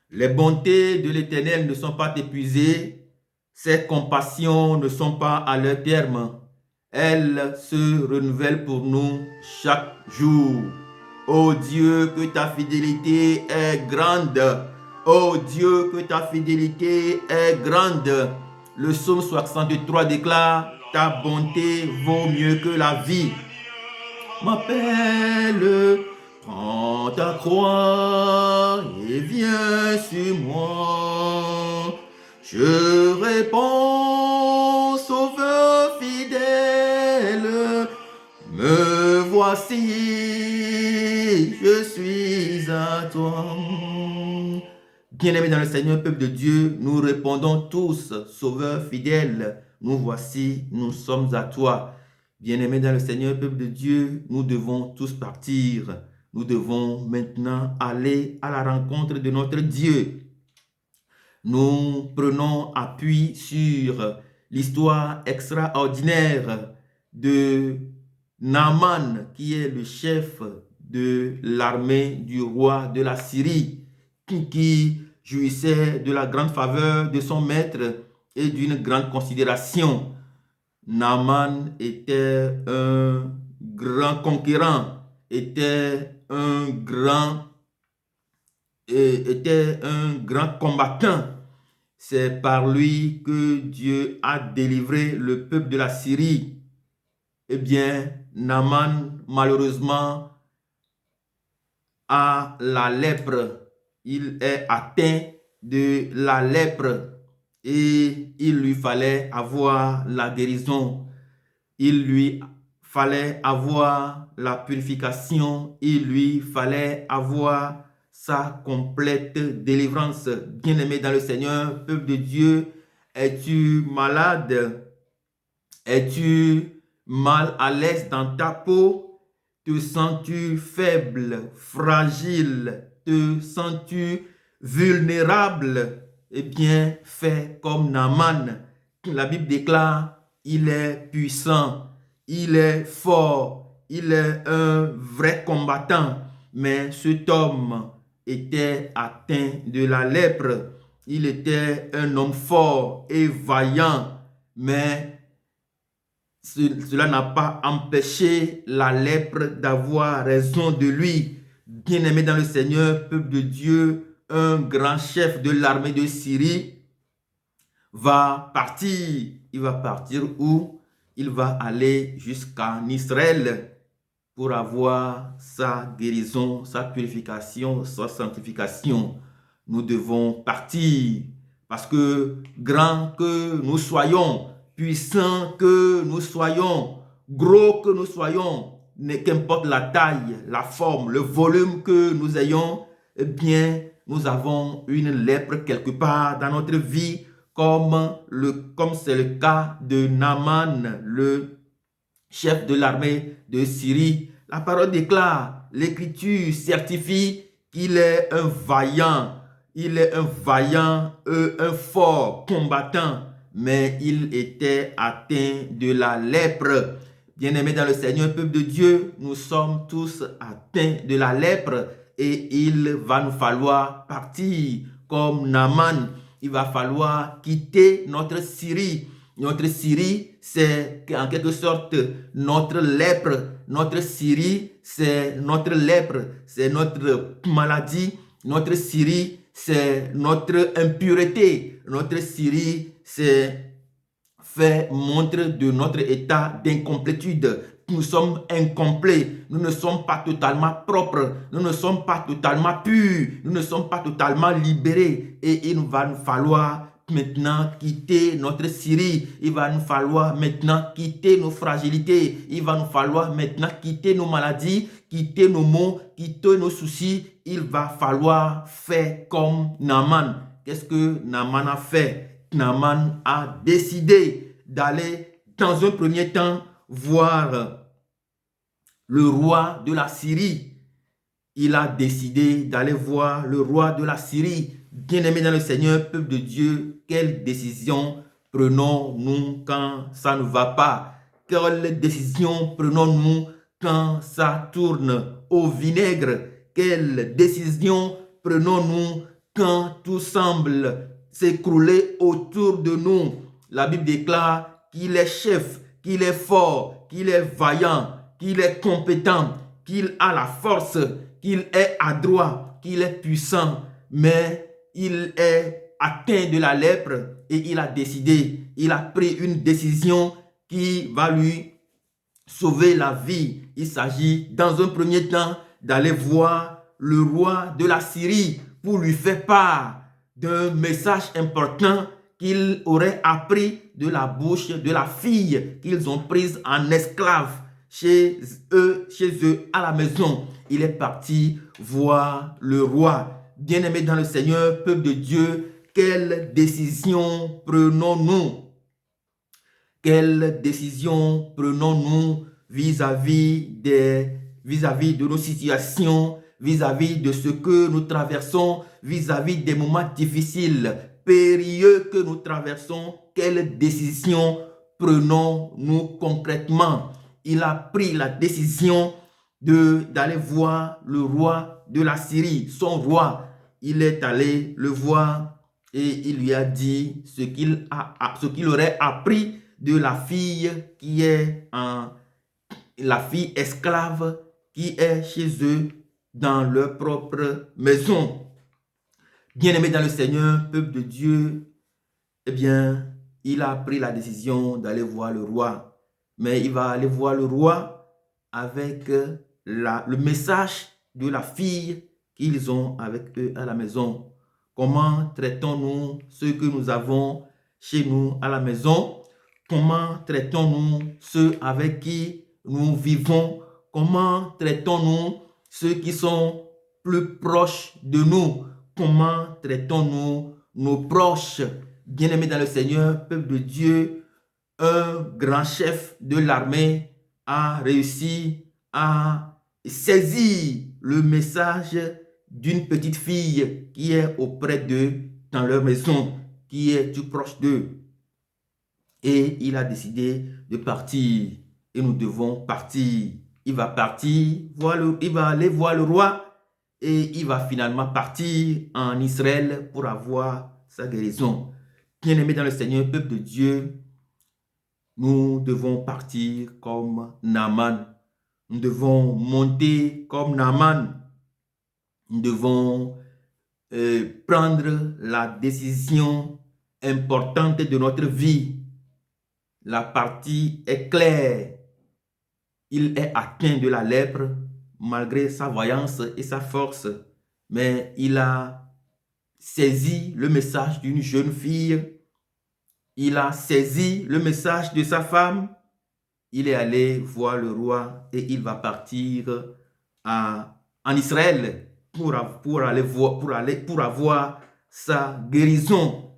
Les bontés de l'Éternel ne sont pas épuisées, ses compassions ne sont pas à leur terme. Elles se renouvellent pour nous chaque jour. Ô Dieu, que ta fidélité est grande. Ô Dieu, que ta fidélité est grande. Le psaume 63 déclare, ta bonté vaut mieux que la vie. M'appelle, prends ta croix et viens sur moi. Je réponds, sauveur fidèle, me voici, je suis à toi. Bien-aimés dans le Seigneur, peuple de Dieu, nous répondons tous, sauveur fidèle, nous voici, nous sommes à toi. Bien-aimés dans le Seigneur, peuple de Dieu, nous devons tous partir. Nous devons maintenant aller à la rencontre de notre Dieu. Nous prenons appui sur l'histoire extraordinaire de Naaman, qui est le chef de l'armée du roi de la Syrie, qui jouissait de la grande faveur de son maître et d'une grande considération. Naaman était un grand conquérant, était un grand combattant. C'est par lui que Dieu a délivré le peuple de la Syrie. Eh bien, Naaman, malheureusement, a la lèpre. Il est atteint de la lèpre et il lui fallait avoir la guérison. Il lui fallait avoir la purification. Il lui fallait avoir sa complète délivrance. Bien-aimé dans le Seigneur, peuple de Dieu, es-tu malade? Es-tu mal à l'aise dans ta peau? Te sens-tu faible, fragile? Te sens-tu vulnérable? Eh bien, fais comme Naaman. La Bible déclare, il est puissant, il est fort, il est un vrai combattant. Mais cet homme était atteint de la lèpre. Il était un homme fort et vaillant, mais cela n'a pas empêché la lèpre d'avoir raison de lui. Bien-aimé dans le Seigneur, peuple de Dieu, un grand chef de l'armée de Syrie va partir. Il va partir où? Il va aller jusqu'en Israël pour avoir sa guérison, sa purification, sa sanctification. Nous devons partir parce que grand que nous soyons, puissants que nous soyons, gros que nous soyons, qu'importe la taille, la forme, le volume que nous ayons, eh bien, nous avons une lèpre quelque part dans notre vie, comme c'est le cas de Naaman, le chef de l'armée de Syrie. La parole déclare, l'Écriture certifie qu'il est un vaillant, un fort combattant, mais il était atteint de la lèpre. Bien-aimés dans le Seigneur, peuple de Dieu, nous sommes tous atteints de la lèpre et il va nous falloir partir comme Naaman. Il va falloir quitter notre Syrie. Notre Syrie, c'est en quelque sorte notre lèpre. Notre Syrie, c'est notre lèpre, c'est notre maladie. Notre Syrie, c'est notre impureté. Notre Syrie, c'est fait montre de notre état d'incomplétude. Nous sommes incomplets, nous ne sommes pas totalement propres, nous ne sommes pas totalement purs, nous ne sommes pas totalement libérés. Et il va nous falloir maintenant quitter notre Syrie. Il va nous falloir maintenant quitter nos fragilités. Il va nous falloir maintenant quitter nos maladies, quitter nos maux, quitter nos soucis. Il va falloir faire comme Naaman. Qu'est-ce que Naaman a fait? Naaman a décidé d'aller dans un premier temps voir le roi de la Syrie. Il a décidé d'aller voir le roi de la Syrie. Bien-aimé dans le Seigneur, peuple de Dieu, quelle décision prenons-nous quand ça ne va pas? Quelle décision prenons-nous quand ça tourne au vinaigre? Quelle décision prenons-nous quand tout semble s'écrouler autour de nous. La Bible déclare qu'il est chef, qu'il est fort, qu'il est vaillant, qu'il est compétent, qu'il a la force, qu'il est adroit, qu'il est puissant, mais il est atteint de la lèpre et il a décidé, il a pris une décision qui va lui sauver la vie. Il s'agit dans un premier temps d'aller voir le roi de la Syrie pour lui faire part d'un message important qu'il aurait appris de la bouche de la fille qu'ils ont prise en esclave chez eux à la maison. Il est parti voir le roi. Bien-aimés dans le Seigneur, peuple de Dieu, quelle décision prenons-nous? Quelle décision prenons-nous vis-à-vis de nos situations, vis-à-vis de ce que nous traversons, vis-à-vis des moments difficiles, périlleux que nous traversons? Quelle décision prenons-nous concrètement? Il a pris la décision d'aller voir le roi de la Syrie, son roi. Il est allé le voir et il lui a dit ce qu'il aurait appris de la fille qui est la fille esclave qui est chez eux dans leur propre maison. Bien-aimé dans le Seigneur, peuple de Dieu, eh bien, il a pris la décision d'aller voir le roi. Mais il va aller voir le roi avec le message de la fille qu'ils ont avec eux à la maison. Comment traitons-nous ceux que nous avons chez nous à la maison? Comment traitons-nous ceux avec qui nous vivons? Comment traitons-nous ceux qui sont plus proches de nous? Comment traitons-nous nos proches? Bien-aimés dans le Seigneur, peuple de Dieu, un grand chef de l'armée a réussi à saisir le message d'une petite fille qui est auprès d'eux dans leur maison, qui est tout proche d'eux. Et il a décidé de partir. Et nous devons partir. Il va partir, il va aller voir le roi et il va finalement partir en Israël pour avoir sa guérison. Bien-aimés dans le Seigneur, peuple de Dieu, nous devons partir comme Naaman. Nous devons monter comme Naaman. Nous devons prendre la décision importante de notre vie. La partie est claire. Il est atteint de la lèpre malgré sa voyance et sa force. Mais il a saisi le message d'une jeune fille. Il a saisi le message de sa femme. Il est allé voir le roi et il va partir en Israël pour avoir sa guérison.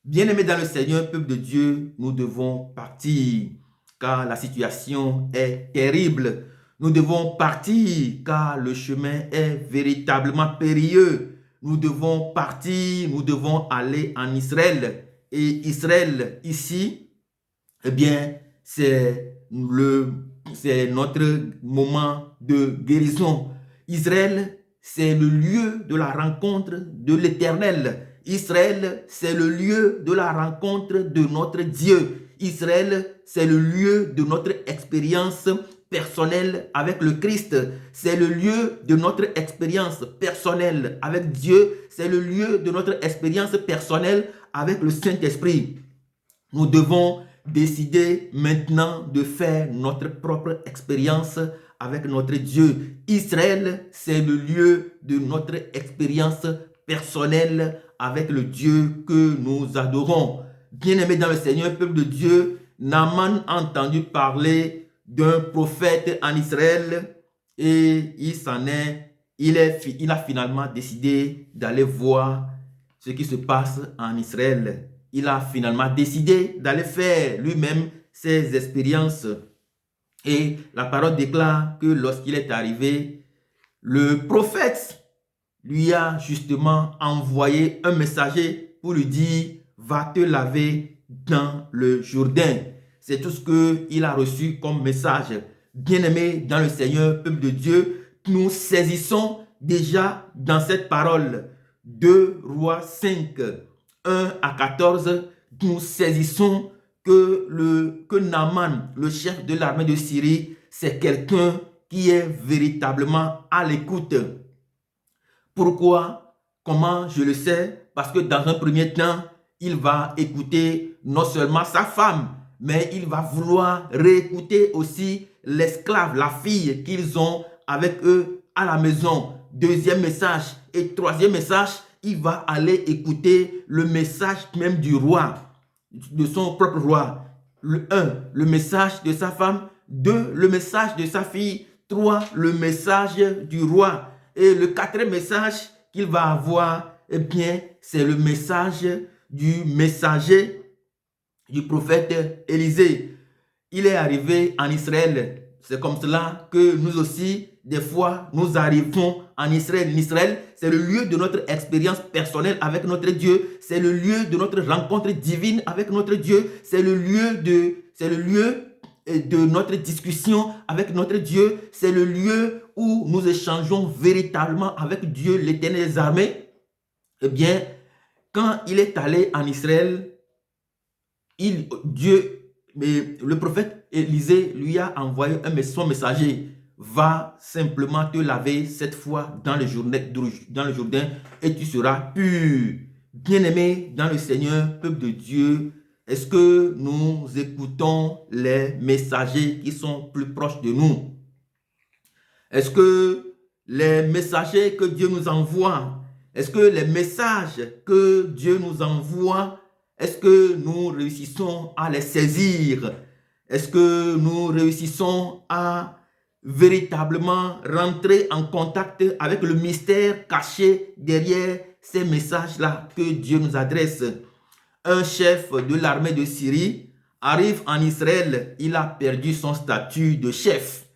Bien-aimés dans le Seigneur, peuple de Dieu, nous devons partir car la situation est terrible. Nous devons partir car le chemin est véritablement périlleux. Nous devons partir, nous devons aller en Israël. Et Israël, ici, eh bien, c'est notre moment de guérison. Israël, c'est le lieu de la rencontre de l'Éternel. Israël, c'est le lieu de la rencontre de notre Dieu. Israël, c'est le lieu de notre expérience personnelle avec le Christ. C'est le lieu de notre expérience personnelle avec Dieu. C'est le lieu de notre expérience personnelle avec le Saint-Esprit. Nous devons décider maintenant de faire notre propre expérience avec notre Dieu. Israël, c'est le lieu de notre expérience personnelle avec le Dieu que nous adorons. Bien-aimés dans le Seigneur, peuple de Dieu, Naaman a entendu parler d'un prophète en Israël et il a finalement décidé d'aller voir ce qui se passe en Israël. Il a finalement décidé d'aller faire lui-même ses expériences. Et la parole déclare que lorsqu'il est arrivé, le prophète lui a justement envoyé un messager pour lui dire « Va te laver dans le Jourdain ». C'est tout ce qu'il a reçu comme message. Bien-aimés dans le Seigneur, peuple de Dieu, nous saisissons déjà dans cette parole 2 Rois 5, 1 à 14, nous saisissons que Naaman, le chef de l'armée de Syrie, c'est quelqu'un qui est véritablement à l'écoute. Pourquoi? Comment je le sais? Parce que dans un premier temps, il va écouter non seulement sa femme, mais il va vouloir réécouter aussi l'esclave, la fille qu'ils ont avec eux à la maison. Deuxième message et troisième message, il va aller écouter le message même du roi, de son propre roi. Le 1, le message de sa femme. 2, le message de sa fille. 3, le message du roi. Et le quatrième message qu'il va avoir, eh bien, c'est le message du messager, du prophète Élisée. Il est arrivé en Israël. C'est comme cela que nous aussi, des fois, nous arrivons en Israël. L'Israël, c'est le lieu de notre expérience personnelle avec notre Dieu. C'est le lieu de notre rencontre divine avec notre Dieu. C'est le lieu de notre discussion avec notre Dieu. C'est le lieu où nous échangeons véritablement avec Dieu, l'Éternel des armées. Eh bien, quand il est allé en Israël, le prophète Élisée lui a envoyé son messager. Va simplement te laver cette fois dans le Jourdain et tu seras pur. Bien-aimé dans le Seigneur, peuple de Dieu, est-ce que nous écoutons les messagers qui sont plus proches de nous? Est-ce que les messagers que Dieu nous envoie, est-ce que les messages que Dieu nous envoie, est-ce que nous réussissons à les saisir? Est-ce que nous réussissons à véritablement rentrer en contact avec le mystère caché derrière ces messages-là que Dieu nous adresse? Un chef de l'armée de Syrie arrive en Israël, il a perdu son statut de chef.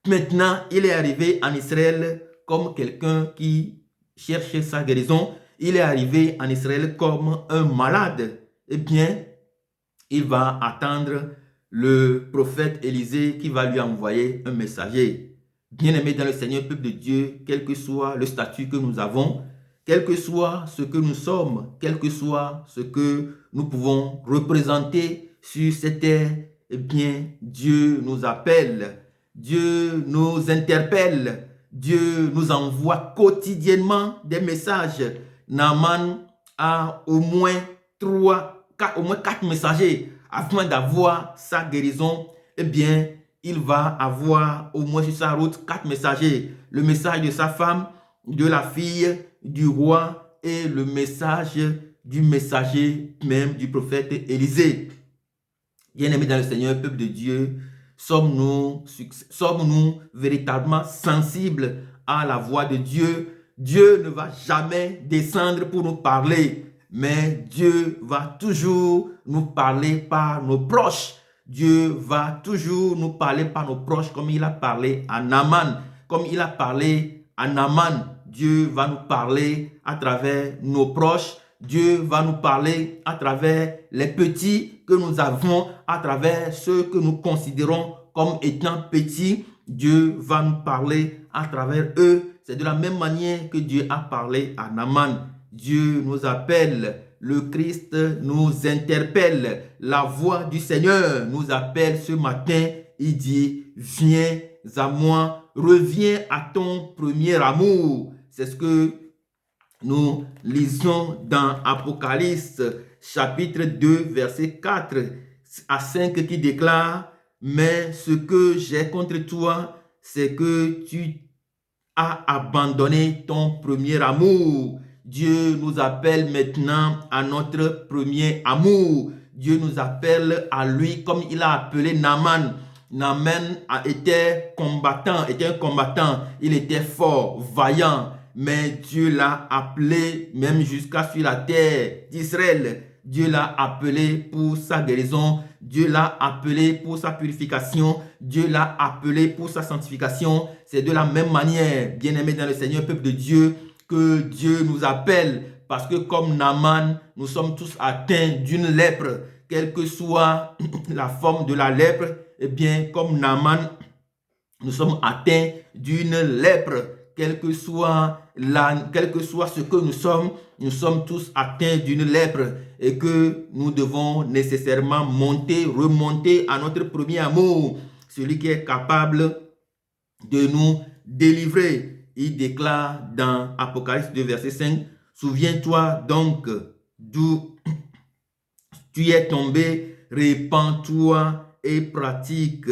Maintenant, il est arrivé en Israël comme quelqu'un qui cherche sa guérison. Il est arrivé en Israël comme un malade. Eh bien, il va attendre le prophète Élisée qui va lui envoyer un messager. Bien-aimé dans le Seigneur, peuple de Dieu, quel que soit le statut que nous avons, quel que soit ce que nous sommes, quel que soit ce que nous pouvons représenter sur cette terre, eh bien, Dieu nous appelle, Dieu nous interpelle, Dieu nous envoie quotidiennement des messages. Naaman a au moins 4 messagers afin d'avoir sa guérison. Eh bien, il va avoir au moins sur sa route 4 messagers. Le message de sa femme, de la fille, du roi et le message du messager même du prophète Élisée. Bien-aimés dans le Seigneur, peuple de Dieu, sommes-nous véritablement sensibles à la voix de Dieu? Dieu ne va jamais descendre pour nous parler, mais Dieu va toujours nous parler par nos proches. Dieu va toujours nous parler par nos proches comme il a parlé à Naaman. Comme il a parlé à Naaman, Dieu va nous parler à travers nos proches. Dieu va nous parler à travers les petits que nous avons, à travers ceux que nous considérons comme étant petits. Dieu va nous parler à travers eux. C'est de la même manière que Dieu a parlé à Naaman. Dieu nous appelle, le Christ nous interpelle. La voix du Seigneur nous appelle ce matin. Il dit, viens à moi, reviens à ton premier amour. C'est ce que nous lisons dans Apocalypse chapitre 2 verset 4 à 5 qui déclare, mais ce que j'ai contre toi, c'est que tu as abandonné ton premier amour. Dieu nous appelle maintenant à notre premier amour. Dieu nous appelle à lui comme il a appelé Naaman. Naaman était un combattant. Il était fort, vaillant. Mais Dieu l'a appelé même jusqu'à sur la terre d'Israël. Dieu l'a appelé pour sa guérison. Dieu l'a appelé pour sa purification. Dieu l'a appelé pour sa sanctification. C'est de la même manière, bien-aimés dans le Seigneur, peuple de Dieu, que Dieu nous appelle. Parce que comme Naaman, nous sommes tous atteints d'une lèpre. Quelle que soit la forme de la lèpre, eh bien, comme Naaman, nous sommes atteints d'une lèpre. Quel que soit ce que nous sommes, nous sommes tous atteints d'une lèpre et que nous devons nécessairement remonter à notre premier amour, celui qui est capable de nous délivrer. Il déclare dans Apocalypse 2, verset 5, « Souviens-toi donc d'où tu es tombé, répands-toi et pratique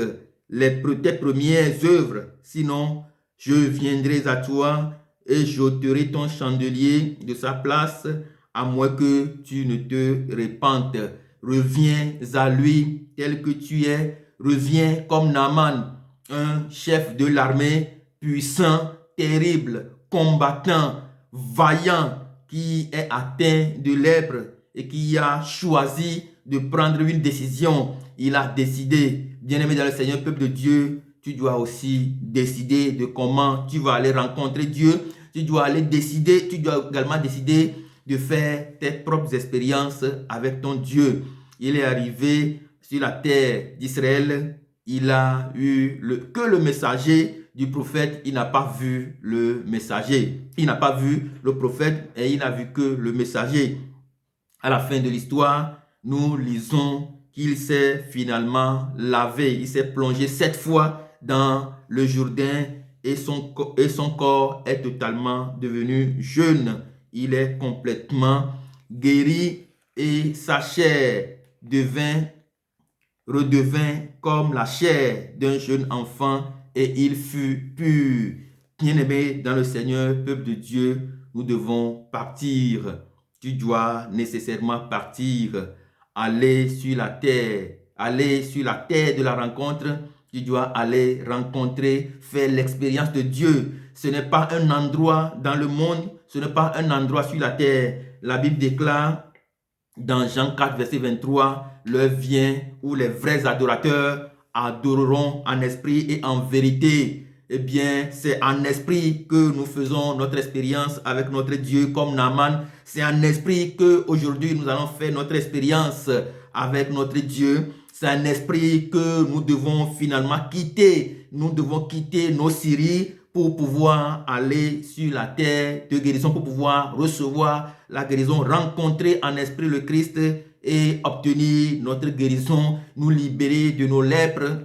tes premières œuvres, sinon je viendrai à toi et j'ôterai ton chandelier de sa place, à moins que tu ne te répandes. Reviens à lui tel que tu es, reviens comme Naaman, un chef de l'armée puissant, terrible, combattant, vaillant, qui est atteint de lèpre et qui a choisi de prendre une décision. Il a décidé, bien-aimé dans le Seigneur, peuple de Dieu, tu dois aussi décider de comment tu vas aller rencontrer Dieu. Tu dois également décider de faire tes propres expériences avec ton Dieu. Il est arrivé sur la terre d'Israël, il a eu que le messager du prophète, il n'a pas vu le messager. Il n'a pas vu le prophète et il n'a vu que le messager. À la fin de l'histoire, nous lisons qu'il s'est finalement lavé. Il s'est plongé 7 fois dans le Jourdain et son corps est totalement devenu jeune. Il est complètement guéri et sa chair redevint comme la chair d'un jeune enfant et il fut pur. Bien-aimés dans le Seigneur, peuple de Dieu, nous devons partir. Tu dois nécessairement partir, aller sur la terre de la rencontre. Tu dois aller rencontrer, faire l'expérience de Dieu. Ce n'est pas un endroit dans le monde, ce n'est pas un endroit sur la terre. La Bible déclare dans Jean 4, verset 23, l'heure vient où les vrais adorateurs adoreront en esprit et en vérité. Eh bien, c'est en esprit que nous faisons notre expérience avec notre Dieu comme Naaman. C'est en esprit qu'aujourd'hui nous allons faire notre expérience avec notre Dieu. C'est un esprit que nous devons finalement quitter. Nous devons quitter nos scieries pour pouvoir aller sur la terre de guérison, pour pouvoir recevoir la guérison, rencontrer en esprit le Christ et obtenir notre guérison, nous libérer de nos lèpres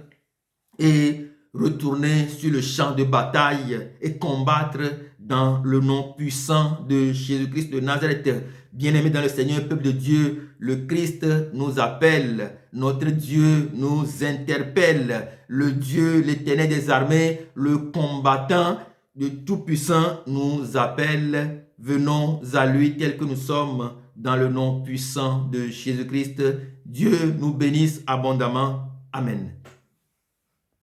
et retourner sur le champ de bataille et combattre dans le nom puissant de Jésus-Christ de Nazareth. Bien-aimés dans le Seigneur, peuple de Dieu, le Christ nous appelle, notre Dieu nous interpelle, le Dieu, l'Éternel des armées, le combattant de Tout-Puissant nous appelle. Venons à lui tel que nous sommes dans le nom puissant de Jésus-Christ. Dieu nous bénisse abondamment. Amen.